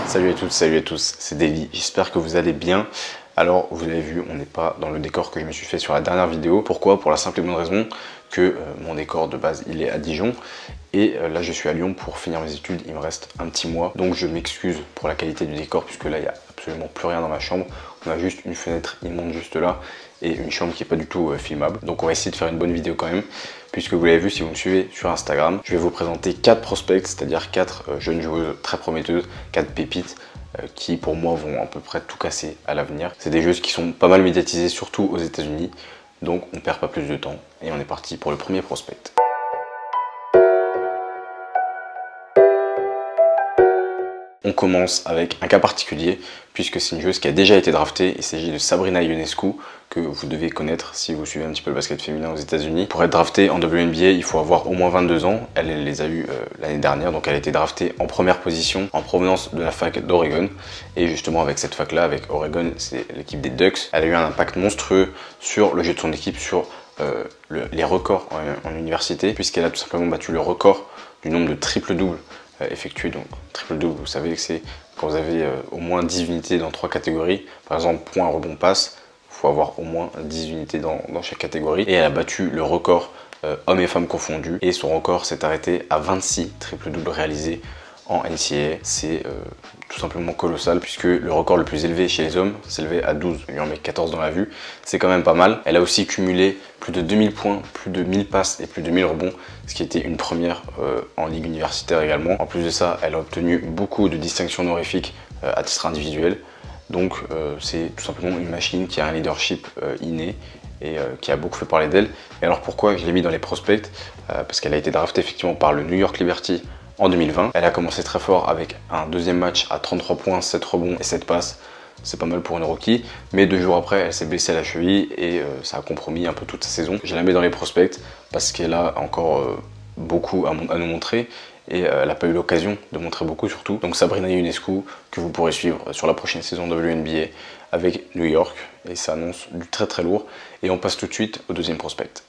Salut à tous, c'est Davy, j'espère que vous allez bien. Alors vous l'avez vu, on n'est pas dans le décor que je me suis fait sur la dernière vidéo. Pourquoi? Pour la simple et bonne raison que mon décor de base il est à Dijon. Et là je suis à Lyon pour finir mes études, il me reste un petit mois. Donc je m'excuse pour la qualité du décor puisque là il n'y a absolument plus rien dans ma chambre. On a juste une fenêtre immonde juste là et une chambre qui n'est pas du tout filmable. Donc on va essayer de faire une bonne vidéo quand même. Puisque vous l'avez vu, si vous me suivez sur Instagram, je vais vous présenter 4 prospects, c'est-à-dire 4 jeunes joueuses très prometteuses, 4 pépites qui pour moi vont à peu près tout casser à l'avenir. C'est des joueuses qui sont pas mal médiatisées, surtout aux États-Unis. Donc on perd pas plus de temps et on est parti pour le premier prospect. On commence avec un cas particulier puisque c'est une joueuse qui a déjà été draftée. Il s'agit de Sabrina Ionescu que vous devez connaître si vous suivez un petit peu le basket féminin aux États-Unis. Pour être draftée en WNBA, il faut avoir au moins 22 ans. Elle les a eu l'année dernière, donc elle a été draftée en première position en provenance de la fac d'Oregon. Et justement avec cette fac-là, avec Oregon, c'est l'équipe des Ducks. Elle a eu un impact monstrueux sur le jeu de son équipe, sur les records en université, puisqu'elle a tout simplement battu le record du nombre de triple-doubles effectué. Donc triple-double, vous savez que c'est quand vous avez au moins 10 unités dans 3 catégories. Par exemple, point, rebond, passe, il faut avoir au moins 10 unités dans chaque catégorie. Et elle a battu le record hommes et femmes confondus. Et son record s'est arrêté à 26 triple-doubles réalisés en NCAA. C'est tout simplement colossal puisque le record le plus élevé chez les hommes s'élevait à 12. Il lui en met 14 dans la vue. C'est quand même pas mal. Elle a aussi cumulé plus de 2000 points, plus de 1000 passes et plus de 1000 rebonds, ce qui était une première en ligue universitaire également. En plus de ça, elle a obtenu beaucoup de distinctions honorifiques à titre individuel. Donc c'est tout simplement une machine qui a un leadership inné et qui a beaucoup fait parler d'elle. Et alors pourquoi je l'ai mis dans les prospects? Parce qu'elle a été draftée effectivement par le New York Liberty en 2020. Elle a commencé très fort avec un deuxième match à 33 points, 7 rebonds et 7 passes. C'est pas mal pour une rookie, mais 2 jours après, elle s'est blessée à la cheville et ça a compromis un peu toute sa saison. Je la mets dans les prospects parce qu'elle a encore beaucoup à nous montrer et elle n'a pas eu l'occasion de montrer beaucoup surtout. Donc Sabrina Ionescu, que vous pourrez suivre sur la prochaine saison de WNBA avec New York, et ça annonce du très très lourd. Et on passe tout de suite au deuxième prospect.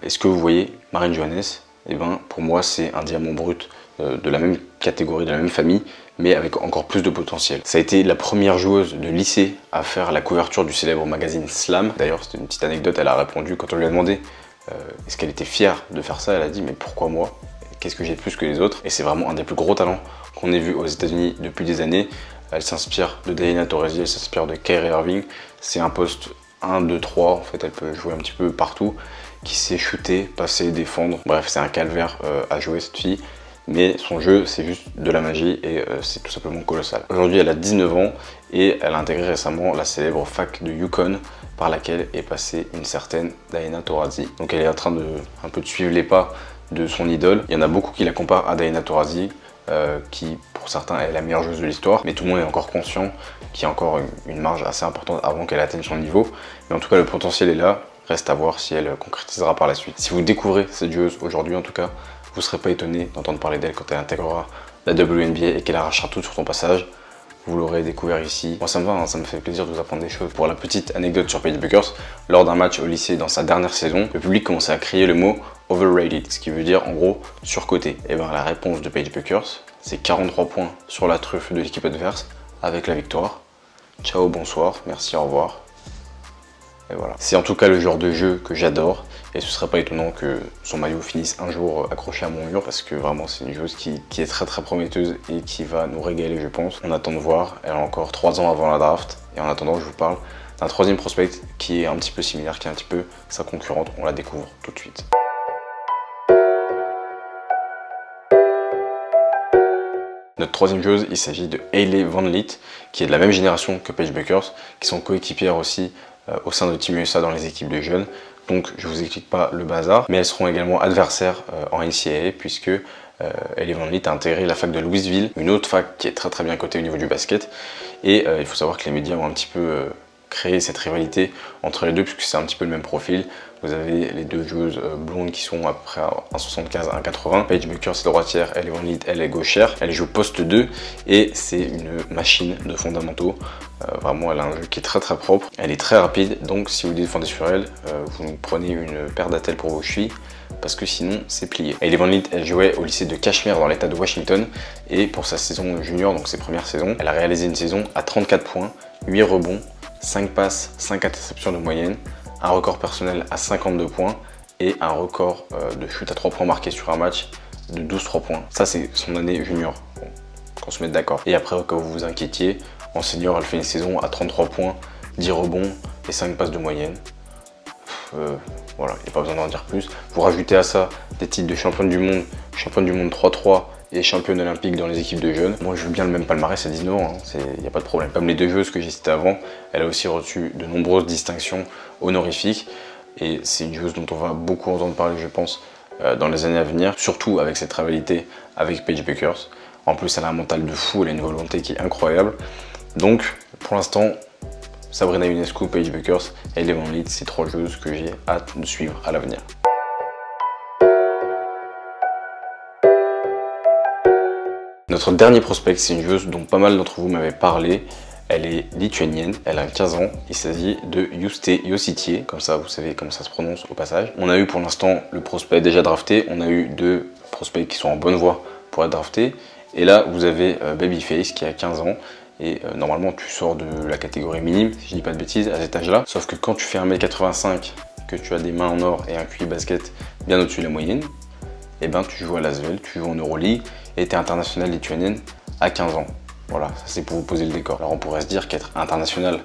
Est-ce que vous voyez Marine Johannes? Eh bien, pour moi, c'est un diamant brut de la même catégorie, de la même famille, mais avec encore plus de potentiel. Ça a été la première joueuse de lycée à faire la couverture du célèbre magazine Slam. D'ailleurs, c'était une petite anecdote, elle a répondu quand on lui a demandé est-ce qu'elle était fière de faire ça. Elle a dit mais pourquoi moi? Qu'est-ce que j'ai de plus que les autres? Et c'est vraiment un des plus gros talents qu'on ait vu aux États-Unis depuis des années. Elle s'inspire de Diana Taurasi, elle s'inspire de Kyrie Irving. C'est un poste 1, 2, 3, en fait elle peut jouer un petit peu partout, qui sait shooter, passer, défendre. Bref, c'est un calvaire à jouer cette fille, mais son jeu c'est juste de la magie et c'est tout simplement colossal. Aujourd'hui elle a 19 ans et elle a intégré récemment la célèbre fac de Yukon par laquelle est passée une certaine Diana Taurasi. Donc elle est en train de un peu de suivre les pas de son idole. Il y en a beaucoup qui la comparent à Diana Taurasi, qui pour certains est la meilleure joueuse de l'histoire, mais tout le monde est encore conscient qu'il y a encore une marge assez importante avant qu'elle atteigne son niveau. Mais en tout cas le potentiel est là. Reste à voir si elle concrétisera par la suite. Si vous découvrez cette joueuse aujourd'hui en tout cas, vous ne serez pas étonné d'entendre parler d'elle quand elle intégrera la WNBA et qu'elle arrachera tout sur son passage. Vous l'aurez découvert ici. Moi ça me va, hein, ça me fait plaisir de vous apprendre des choses. Pour la petite anecdote sur Paige Bueckers, lors d'un match au lycée dans sa dernière saison, le public commençait à crier le mot overrated, ce qui veut dire en gros surcoté. Et bien la réponse de Paige Bueckers, c'est 43 points sur la truffe de l'équipe adverse avec la victoire. Ciao, bonsoir, merci, au revoir. Et voilà. C'est en tout cas le genre de jeu que j'adore et ce serait pas étonnant que son maillot finisse un jour accroché à mon mur parce que vraiment c'est une joueuse qui est très très prometteuse et qui va nous régaler je pense. On attend de voir, elle a encore 3 ans avant la draft et en attendant je vous parle d'un troisième prospect qui est un petit peu similaire, qui est un petit peu sa concurrente, on la découvre tout de suite. Notre troisième joueuse, il s'agit de Hailey Van Lith, qui est de la même génération que Paige Bueckers, qui sont coéquipières aussi au sein de Team USA dans les équipes de jeunes. Donc je vous explique pas le bazar, mais elles seront également adversaires en NCAA puisque Hailey Van Lith a intégré la fac de Louisville, une autre fac qui est très très bien cotée au niveau du basket. Et il faut savoir que les médias ont un petit peu créer cette rivalité entre les deux puisque c'est un petit peu le même profil. Vous avez les deux joueuses blondes qui sont à peu près à 1,75 à 1,80. Paige Bueckers c'est droitière, elle est Van Vliet, elle est gauchère. Elle joue poste 2 et c'est une machine de fondamentaux. Vraiment, elle a un jeu qui est très propre. Elle est très rapide, donc si vous défendez sur elle, vous prenez une paire d'attelles pour vos chevilles parce que sinon c'est plié. Hailey Van Lith, elle jouait au lycée de Cashmere dans l'état de Washington et pour sa saison junior, donc ses premières saisons, elle a réalisé une saison à 34 points, 8 rebonds, 5 passes, 5 interceptions de moyenne, un record personnel à 52 points et un record de shoot à 3 points marqué sur un match de 12 3 points. Ça c'est son année junior, bon, qu'on se mette d'accord. Et après, quand vous vous inquiétiez, en senior, elle fait une saison à 33 points, 10 rebonds et 5 passes de moyenne. Voilà, il n'y a pas besoin d'en dire plus. Vous rajoutez à ça des titres de championne du monde 3-3 et championne olympique dans les équipes de jeunes. Moi, je veux bien le même palmarès à 19 ans, il n'y a pas de problème. Comme les deux joueuses que j'ai citées avant, elle a aussi reçu de nombreuses distinctions honorifiques. Et c'est une joueuse dont on va beaucoup entendre parler, je pense, dans les années à venir. Surtout avec cette rivalité avec Paige Bueckers. En plus, elle a un mental de fou, elle a une volonté qui est incroyable. Donc, pour l'instant, Sabrina Ionescu, Paige Bueckers et Hailey Van Lith, c'est 3 joueuses que j'ai hâte de suivre à l'avenir. Notre dernier prospect, c'est une joueuse dont pas mal d'entre vous m'avaient parlé. Elle est lituanienne, elle a 15 ans. Il s'agit de Juste Jositie, comme ça vous savez comment ça se prononce au passage. On a eu pour l'instant le prospect déjà drafté, on a eu 2 prospects qui sont en bonne voie pour être draftés. Et là, vous avez Babyface qui a 15 ans. Et normalement, tu sors de la catégorie minime, si je dis pas de bêtises, à cet âge-là. Sauf que quand tu fais 1m85, que tu as des mains en or et un QI basket bien au-dessus de la moyenne, et ben tu joues à l'Asvel, tu joues en Euroleague et tu es international lituanienne à 15 ans. Voilà, ça c'est pour vous poser le décor. Alors on pourrait se dire qu'être international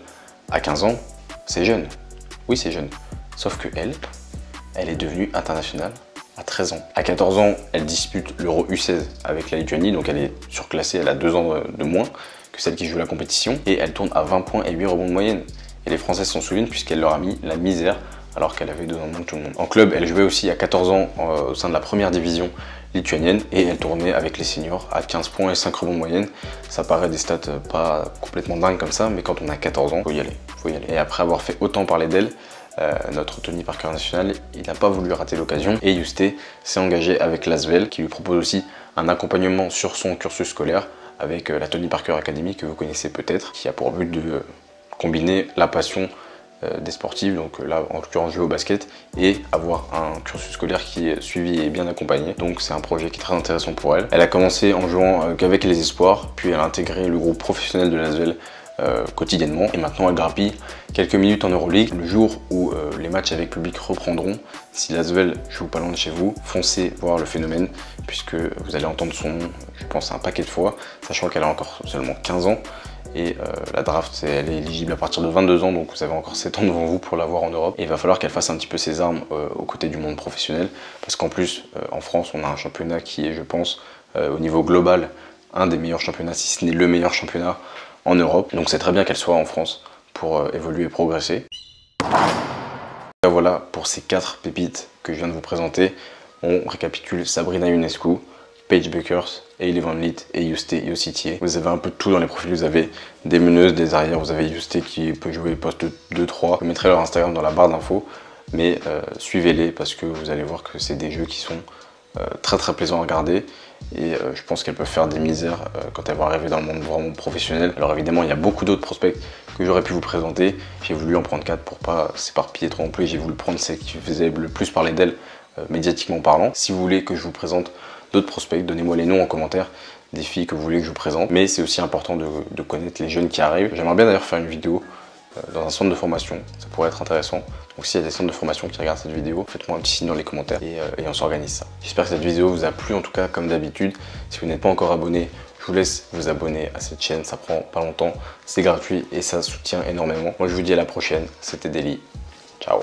à 15 ans, c'est jeune. Oui, c'est jeune. Sauf que elle est devenue internationale à 13 ans. À 14 ans, elle dispute l'Euro U16 avec la Lituanie, donc elle est surclassée, elle a 2 ans de moins que celle qui joue la compétition, et elle tourne à 20 points et 8 rebonds de moyenne. Et les Françaises s'en souviennent puisqu'elle leur a mis la misère alors qu'elle avait 2 ans de moins que tout le monde. En club, elle jouait aussi à 14 ans au sein de la première division lituanienne et elle tournait avec les seniors à 15 points et 5 rebonds de moyenne. Ça paraît des stats pas complètement dingues comme ça, mais quand on a 14 ans, faut y aller. Et après avoir fait autant parler d'elle, notre Tony Parker national, il n'a pas voulu rater l'occasion et Juste s'est engagé avec l'Asvel qui lui propose aussi un accompagnement sur son cursus scolaire avec la Tony Parker Academy que vous connaissez peut-être, qui a pour but de combiner la passion des sportifs, donc là en l'occurrence jouer au basket, et avoir un cursus scolaire qui est suivi et bien accompagné. Donc c'est un projet qui est très intéressant pour elle. Elle a commencé en jouant qu'avec les espoirs, puis elle a intégré le groupe professionnel de l'Asvel quotidiennement et maintenant elle grappille quelques minutes en Euroleague. Le jour où les matchs avec public reprendront, si l'Asvel joue pas loin de chez vous, foncez voir le phénomène puisque vous allez entendre son nom, je pense, un paquet de fois, sachant qu'elle a encore seulement 15 ans et la draft elle est éligible à partir de 22 ans, donc vous avez encore 7 ans devant vous pour l'avoir en Europe. Et il va falloir qu'elle fasse un petit peu ses armes aux côtés du monde professionnel parce qu'en plus en France on a un championnat qui est, je pense, au niveau global un des meilleurs championnats, si ce n'est le meilleur championnat en Europe, donc c'est très bien qu'elle soit en France pour évoluer et progresser. Et voilà pour ces 4 pépites que je viens de vous présenter. On récapitule: Sabrina Ionescu, Paige Bueckers, Hailey Van Lith et Juste Jositie. Vous avez un peu de tout dans les profils, vous avez des meneuses, des arrières, vous avez Juste qui peut jouer poste 2-3. Je mettrai leur Instagram dans la barre d'infos, mais suivez-les parce que vous allez voir que c'est des jeux qui sont très plaisants à regarder. Et je pense qu'elles peuvent faire des misères quand elles vont arriver dans le monde vraiment professionnel. Alors évidemment, il y a beaucoup d'autres prospects que j'aurais pu vous présenter. J'ai voulu en prendre 4 pour pas s'éparpiller trop non plus. J'ai voulu prendre celles qui faisaient le plus parler d'elles médiatiquement parlant. Si vous voulez que je vous présente d'autres prospects, donnez-moi les noms en commentaire des filles que vous voulez que je vous présente. Mais c'est aussi important de connaître les jeunes qui arrivent. J'aimerais bien d'ailleurs faire une vidéo dans un centre de formation, ça pourrait être intéressant. Donc s'il y a des centres de formation qui regardent cette vidéo, faites-moi un petit signe dans les commentaires et on s'organise ça. J'espère que cette vidéo vous a plu, en tout cas comme d'habitude. Si vous n'êtes pas encore abonné, je vous laisse vous abonner à cette chaîne, ça prend pas longtemps, c'est gratuit et ça soutient énormément. Moi je vous dis à la prochaine, c'était Deli, ciao.